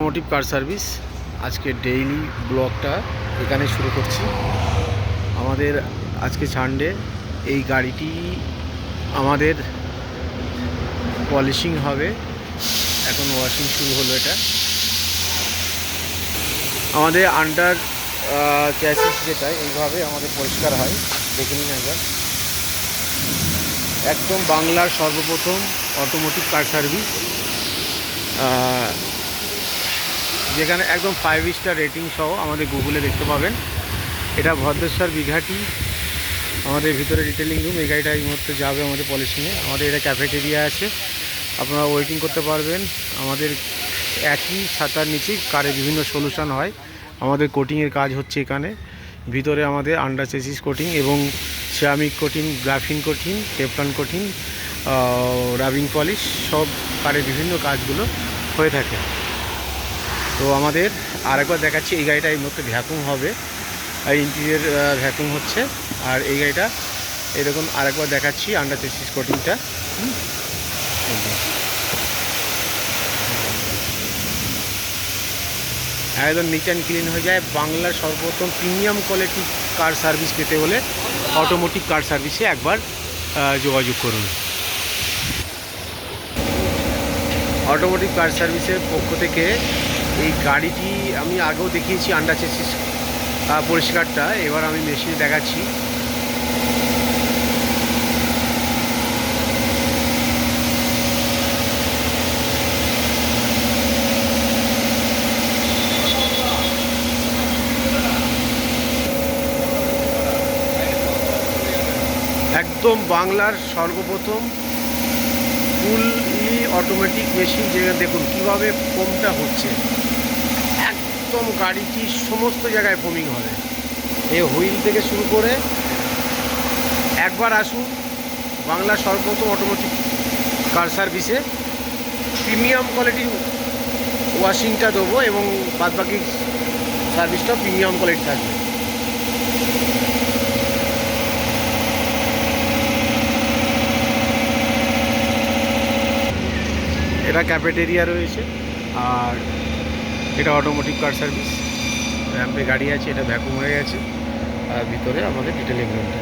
Automotive car service আজকে daily ব্লগটা এখানে শুরু করছি। আমাদের আজকে সানডে, এই গাড়িটি আমাদের পলিশিং হবে, এখন ওয়াশিং শুরু হলো। এটা আমাদের আন্ডার চ্যাসিস, যেটা এইভাবে আমাদের পরিষ্কার হয়, দেখে নিন একবার। একদম বাংলার সর্বপ্রথম অটোমোটিভ কার সার্ভিস, যেখানে একদম 5 স্টার রেটিং সহ আমাদের গুগলে দেখতে পাবেন। এটা ভদ্রেশ্বর বিঘাটি আমাদের ভিতরে ডিটেলিং রুম। এই গাড়িটা এই মুহূর্তে যাবে আমাদের পলিশিংয়ে। আমাদের এটা ক্যাফেটেরিয়া আছে, আপনারা ওয়েটিং করতে পারবেন। আমাদের একই ছাতার নিচেই কারে বিভিন্ন সলিউশন হয়। আমাদের কোটিংয়ের কাজ হচ্ছে এখানে ভিতরে। আমাদের আন্ডার চেসিস কোটিং এবং ceramic coating, graphene coating, Teflon coating, rubbing polish, সব কারে বিভিন্ন কাজগুলো হয়ে থাকে। তো আমাদের আরেকবার দেখাচ্ছি, এই গাড়িটা এই মুহূর্তে ভ্যাকুম হবে, ইন্টেরিয়র ভ্যাকুম হচ্ছে। আর এই গাড়িটা এরকম আরেকবার দেখাচ্ছি, আন্ডার চেসিস কোটিংটা। একদম নিট অ্যান্ড ক্লিন হয়ে যায়। বাংলার সর্বপ্রথম প্রিমিয়াম কোয়ালিটি কার সার্ভিস পেতে হলে অটোমোটিভ কার সার্ভিসে একবার যোগাযোগ করুন। অটোমোটিভ কার সার্ভিসের পক্ষ থেকে এই গাড়িটি আমি আগেও দেখিয়েছি, আন্ডার চেসিস পরিষ্কারটা। এবার আমি মেশিনে দেখাচ্ছি। একদম বাংলার সর্বপ্রথম ফুললি অটোমেটিক মেশিন, যে দেখুন কীভাবে ফোমটা হচ্ছে। একদম গাড়িটি সমস্ত জায়গায় ফোমিং হবে, এই হুইল থেকে শুরু করে। একবার আসুন বাংলার সর্বপ্রথম অটোমেটিক কার সার্ভিসে, প্রিমিয়াম কোয়ালিটির ওয়াশিংটা দেবো এবং বাদবাকি সার্ভিসটা প্রিমিয়াম কোয়ালিটি থাকবে। এটা ক্যাফেটেরিয়া রয়েছে, আর এটা অটোমোটিভ কার সার্ভিস। র্যাম্পে গাড়ি আছে, এটা ভ্যাকুম হয়ে গেছে। আর ভিতরে আমাদের ডিটেলিং রুমটা।